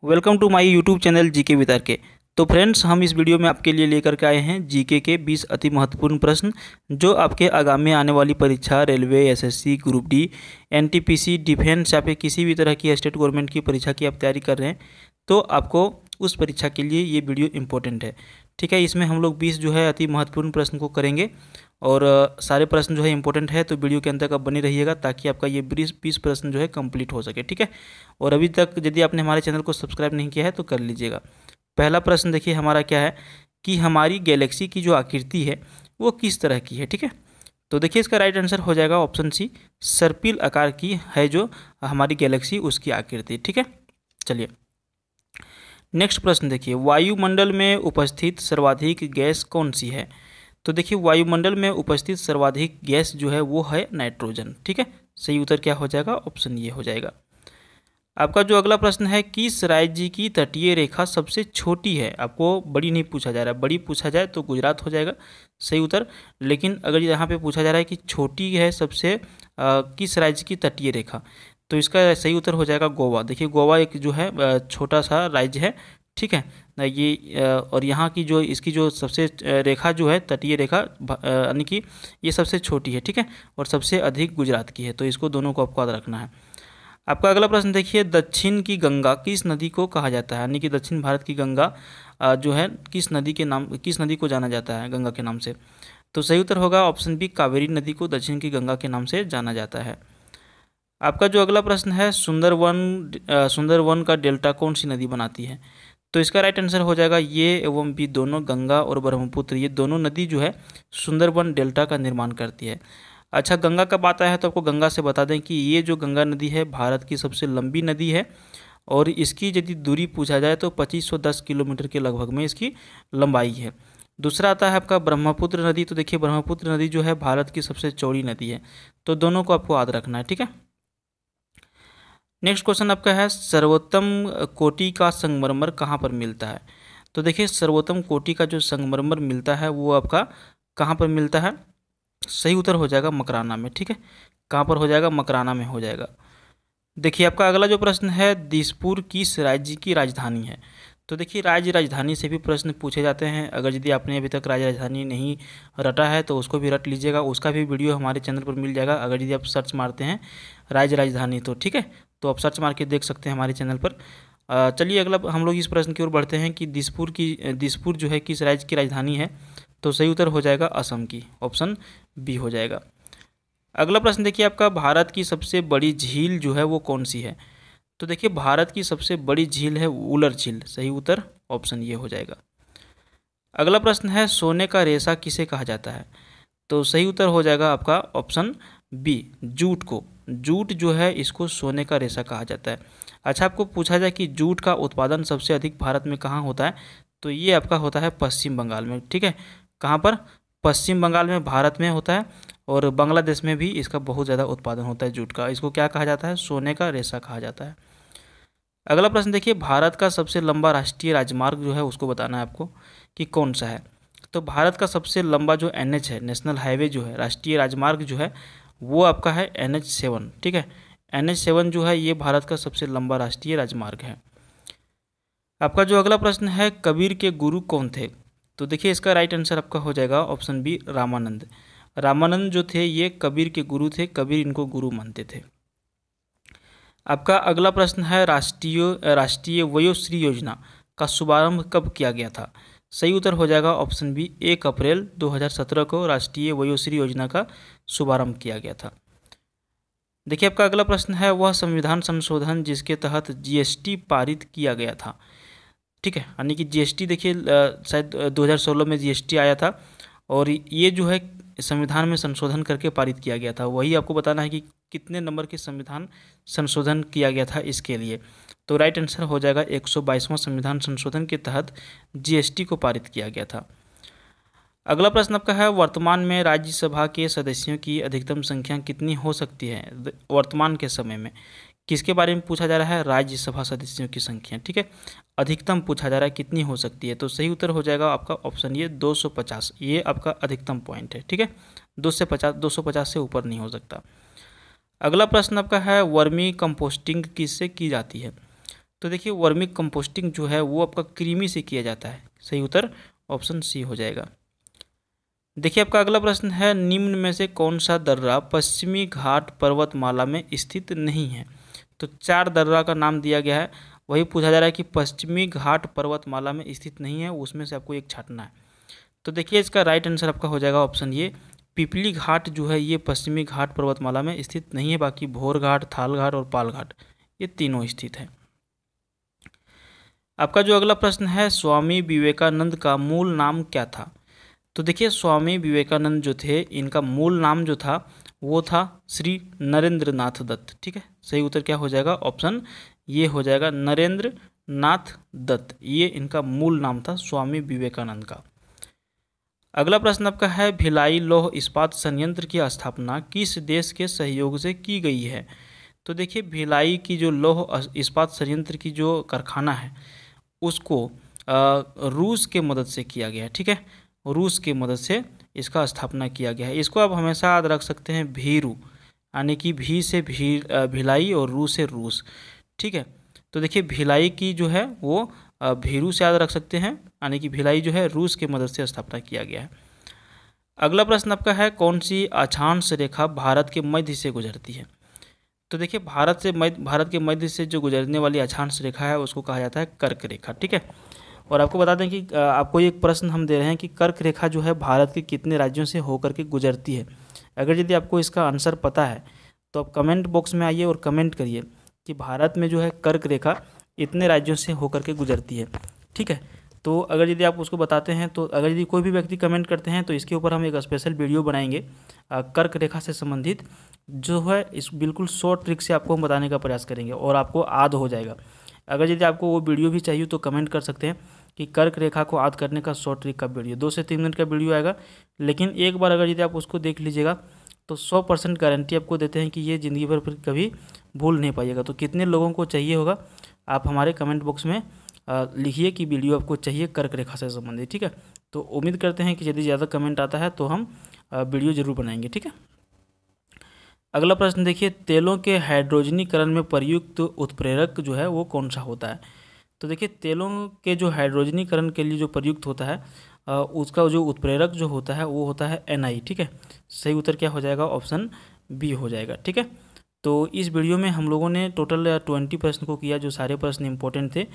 Welcome to my YouTube channel GK वितार के। तो फ्रेंड्स, हम इस वीडियो में आपके लिए लेकर के आए हैं जीके के 20 अति महत्वपूर्ण प्रश्न जो आपके आगामी आने वाली परीक्षा railway, SSC, group D, NTPC, defence या फिर किसी भी तरह की स्टेट गवर्नमेंट की परीक्षा की आप तैयारी कर रहे हैं तो आपको उस परीक्षा के लिए ये वीडियो इम्पोर्टेंट है। ठीक है, इसमें हम लोग 20 जो है अति महत्वपूर्ण प्रश्न को करेंगे और सारे प्रश्न जो है इंपॉर्टेंट है, तो वीडियो के अंत तक आप बने रहिएगा ताकि आपका ये 20 प्रश्न जो है कंप्लीट हो सके। ठीक है, और अभी तक यदि आपने हमारे चैनल को सब्सक्राइब नहीं किया है तो कर लीजिएगा। पहला प्रश्न देखिए हमारा क्या है कि हमारी गैलेक्सी की जो आकृति है वो किस तरह की है। ठीक है, तो देखिए इसका राइट आंसर हो जाएगा ऑप्शन सी, सर्पिल आकार की है जो हमारी गैलेक्सी उसकी आकृति। ठीक है, चलिए नेक्स्ट प्रश्न देखिए, वायुमंडल में उपस्थित सर्वाधिक गैस कौन सी है। तो देखिए वायुमंडल में उपस्थित सर्वाधिक गैस जो है वो है नाइट्रोजन। ठीक है, सही उत्तर क्या हो जाएगा, ऑप्शन ये हो जाएगा। आपका जो अगला प्रश्न है, किस राज्य की तटीय रेखा सबसे छोटी है। आपको बड़ी नहीं पूछा जा रहा है, बड़ी पूछा जाए तो गुजरात हो जाएगा सही उत्तर, लेकिन अगर यहाँ पे पूछा जा रहा है कि छोटी है सबसे किस राज्य की तटीय रेखा, तो इसका सही उत्तर हो जाएगा गोवा। देखिए गोवा एक जो है छोटा सा राज्य है। ठीक है, ये और यहाँ की जो इसकी जो सबसे रेखा जो है तटीय रेखा यानी कि ये सबसे छोटी है। ठीक है, और सबसे अधिक गुजरात की है, तो इसको दोनों को आपको याद रखना है। आपका अगला प्रश्न देखिए, दक्षिण की गंगा किस नदी को कहा जाता है, यानी कि दक्षिण भारत की गंगा जो है किस नदी को जाना जाता है गंगा के नाम से। तो सही उत्तर होगा ऑप्शन बी, कावेरी नदी को दक्षिण की गंगा के नाम से जाना जाता है। आपका जो अगला प्रश्न है, सुंदरवन का डेल्टा कौन सी नदी बनाती है। तो इसका राइट आंसर हो जाएगा ये एवं बी, दोनों गंगा और ब्रह्मपुत्र, ये दोनों नदी जो है सुंदरवन डेल्टा का निर्माण करती है। अच्छा, गंगा का बात आया है तो आपको गंगा से बता दें कि ये जो गंगा नदी है भारत की सबसे लंबी नदी है और इसकी यदि दूरी पूछा जाए तो 2510 किलोमीटर के लगभग में इसकी लंबाई है। दूसरा आता है आपका ब्रह्मपुत्र नदी। तो देखिए ब्रह्मपुत्र नदी जो है भारत की सबसे चौड़ी नदी है, तो दोनों को आपको याद रखना है। ठीक है, नेक्स्ट क्वेश्चन आपका है, सर्वोत्तम कोटि का संगमरमर कहाँ पर मिलता है। तो देखिए सर्वोत्तम कोटि का जो संगमरमर मिलता है वो आपका कहाँ पर मिलता है, सही उत्तर हो जाएगा मकराना में। ठीक है, कहाँ पर हो जाएगा, मकराना में हो जाएगा। देखिए आपका अगला जो प्रश्न है, दिसपुर किस राज्य की राजधानी है। तो देखिए राज्य राजधानी से भी प्रश्न पूछे जाते हैं, अगर यदि आपने अभी तक राज्य राजधानी नहीं रटा है तो उसको भी रट लीजिएगा, उसका भी वीडियो हमारे चैनल पर मिल जाएगा अगर यदि आप सर्च मारते हैं राज्य राजधानी तो। ठीक है, तो आप सर्च मार के देख सकते हैं हमारे चैनल पर। चलिए अगला हम लोग इस प्रश्न की ओर बढ़ते हैं कि दिसपुर जो है किस राज्य की राजधानी है। तो सही उत्तर हो जाएगा असम की, ऑप्शन बी हो जाएगा। अगला प्रश्न देखिए आपका, भारत की सबसे बड़ी झील जो है वो कौन सी है। तो देखिए भारत की सबसे बड़ी झील है वुलर झील, सही उत्तर ऑप्शन ये हो जाएगा। अगला प्रश्न है, सोने का रेशा किसे कहा जाता है। तो सही उत्तर हो जाएगा आपका ऑप्शन बी, जूट को। जूट जो है इसको सोने का रेशा कहा जाता है। अच्छा, आपको पूछा जाए कि जूट का उत्पादन सबसे अधिक भारत में कहाँ होता है, तो ये आपका होता है पश्चिम बंगाल में। ठीक है, कहाँ पर, पश्चिम बंगाल में भारत में होता है और बांग्लादेश में भी इसका बहुत ज़्यादा उत्पादन होता है जूट का। इसको क्या कहा जाता है, सोने का रेशा कहा जाता है। अगला प्रश्न देखिए, भारत का सबसे लंबा राष्ट्रीय राजमार्ग जो है उसको बताना है आपको कि कौन सा है। तो भारत का सबसे लंबा जो NH है, नेशनल हाईवे जो है, राष्ट्रीय राजमार्ग जो है वो आपका है NH7। ठीक है, NH7 जो है ये भारत का सबसे लंबा राष्ट्रीय राजमार्ग है। आपका जो अगला प्रश्न है, कबीर के गुरु कौन थे। तो देखिए इसका राइट आंसर आपका हो जाएगा ऑप्शन बी, रामानंद। रामानंद जो थे ये कबीर के गुरु थे, कबीर इनको गुरु मानते थे। आपका अगला प्रश्न है, राष्ट्रीय वयोश्री योजना का शुभारंभ कब किया गया था। सही उत्तर हो जाएगा ऑप्शन बी, 1 अप्रैल 2017 को राष्ट्रीय वयोश्री योजना का शुभारंभ किया गया था। देखिए आपका अगला प्रश्न है, वह संविधान संशोधन जिसके तहत GST पारित किया गया था। ठीक है, यानी कि GST देखिए शायद 2016 में GST आया था और ये जो है संविधान में संशोधन करके पारित किया गया था। वही आपको बताना है कि कितने नंबर के संविधान संशोधन किया गया था इसके लिए। तो राइट आंसर हो जाएगा 122वां संविधान संशोधन के तहत GST को पारित किया गया था। अगला प्रश्न आपका है, वर्तमान में राज्यसभा के सदस्यों की अधिकतम संख्या कितनी हो सकती है। वर्तमान के समय में किसके बारे में पूछा जा रहा है, राज्यसभा सदस्यों की संख्या। ठीक है, अधिकतम पूछा जा रहा है कितनी हो सकती है, तो सही उत्तर हो जाएगा आपका ऑप्शन ये 250, ये आपका अधिकतम पॉइंट है। ठीक है, 250 से ऊपर नहीं हो सकता। अगला प्रश्न आपका है, वर्मी कंपोस्टिंग किससे की जाती है। तो देखिए वर्मी कंपोस्टिंग जो है वो आपका कृमि से किया जाता है। सही उत्तर ऑप्शन सी हो जाएगा। देखिए आपका अगला प्रश्न है, निम्न में से कौन सा दर्रा पश्चिमी घाट पर्वतमाला में स्थित नहीं है। तो 4 दर्रा का नाम दिया गया है, वही पूछा जा रहा है कि पश्चिमी घाट पर्वतमाला में स्थित नहीं है, उसमें से आपको एक छांटना है। तो देखिए इसका राइट आंसर आपका हो जाएगा ऑप्शन ये, पिपली घाट जो है ये पश्चिमी घाट पर्वतमाला में स्थित नहीं है, बाकी भोर घाट, थाल घाट और पाल घाट ये तीनों स्थित है। आपका जो अगला प्रश्न है, स्वामी विवेकानंद का मूल नाम क्या था। तो देखिए स्वामी विवेकानंद जो थे इनका मूल नाम जो था वो था श्री नरेंद्र नाथ दत्त। ठीक है, सही उत्तर क्या हो जाएगा, ऑप्शन ये हो जाएगा नरेंद्र नाथ दत्त, ये इनका मूल नाम था स्वामी विवेकानंद का। अगला प्रश्न आपका है, भिलाई लौह इस्पात संयंत्र की स्थापना किस देश के सहयोग से की गई है। तो देखिए भिलाई की जो लौह इस्पात संयंत्र की जो कारखाना है उसको रूस के मदद से किया गया है। ठीक है, रूस की मदद से इसका स्थापना किया गया है। इसको आप हमेशा याद रख सकते हैं भीरू, यानी कि भी से भिलाई और रू से रूस। ठीक है, तो देखिए भिलाई की जो है वो भीरू से याद रख सकते हैं, यानी कि भिलाई जो है रूस की मदद से स्थापना किया गया है। अगला प्रश्न आपका है, कौन सी अक्षांश रेखा भारत के मध्य से गुजरती है। तो देखिए भारत के मध्य से जो गुजरने वाली अक्षांश रेखा है उसको कहा जाता है कर्क रेखा। ठीक है, और आपको बता दें कि आपको एक प्रश्न हम दे रहे हैं कि कर्क रेखा जो है भारत के कितने राज्यों से होकर के गुजरती है। अगर यदि आपको इसका आंसर पता है तो आप कमेंट बॉक्स में आइए और कमेंट करिए कि भारत में जो है कर्क रेखा इतने राज्यों से होकर के गुजरती है। ठीक है, तो अगर यदि आप उसको बताते हैं, तो अगर यदि कोई भी व्यक्ति कमेंट करते हैं तो इसके ऊपर हम एक स्पेशल वीडियो बनाएंगे कर्क रेखा से संबंधित, जो है इस बिल्कुल शॉर्ट ट्रिक से आपको हम बताने का प्रयास करेंगे और आपको याद हो जाएगा। अगर यदि आपको वो वीडियो भी चाहिए तो कमेंट कर सकते हैं कि कर्क रेखा को याद करने का शॉर्ट ट्रिक का वीडियो 2 से 3 मिनट का वीडियो आएगा, लेकिन एक बार अगर यदि आप उसको देख लीजिएगा तो 100% गारंटी आपको देते हैं कि ये ज़िंदगी भर फिर कभी भूल नहीं पाइएगा। तो कितने लोगों को चाहिए होगा आप हमारे कमेंट बॉक्स में लिखिए कि वीडियो आपको चाहिए कर्क रेखा से संबंधित। ठीक है, तो उम्मीद करते हैं कि यदि ज़्यादा कमेंट आता है तो हम वीडियो ज़रूर बनाएंगे। ठीक है, अगला प्रश्न देखिए, तेलों के हाइड्रोजनीकरण में प्रयुक्त उत्प्रेरक जो है वो कौन सा होता है। तो देखिए तेलों के जो हाइड्रोजनीकरण के लिए जो प्रयुक्त होता है उसका जो उत्प्रेरक जो होता है वो होता है Na। ठीक है, सही उत्तर क्या हो जाएगा, ऑप्शन बी हो जाएगा। ठीक है, तो इस वीडियो में हम लोगों ने टोटल 20 प्रश्न को किया, जो सारे प्रश्न इंपॉर्टेंट थे।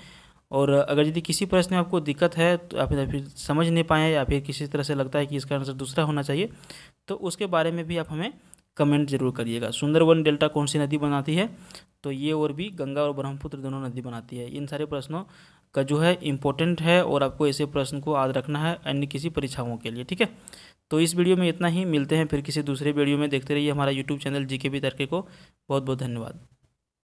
और अगर यदि किसी प्रश्न में आपको दिक्कत है तो आप फिर समझ नहीं पाए या फिर किसी तरह से लगता है कि इसका आंसर दूसरा होना चाहिए, तो उसके बारे में भी आप हमें कमेंट जरूर करिएगा। सुंदरवन डेल्टा कौन सी नदी बनाती है, तो ये और भी गंगा और ब्रह्मपुत्र दोनों नदी बनाती है। इन सारे प्रश्नों का जो है इम्पोर्टेंट है और आपको ऐसे प्रश्न को याद रखना है अन्य किसी परीक्षाओं के लिए। ठीक है, तो इस वीडियो में इतना ही, मिलते हैं फिर किसी दूसरे वीडियो में। देखते रहिए हमारा यूट्यूब चैनल जीके भी तर्क को। बहुत बहुत धन्यवाद।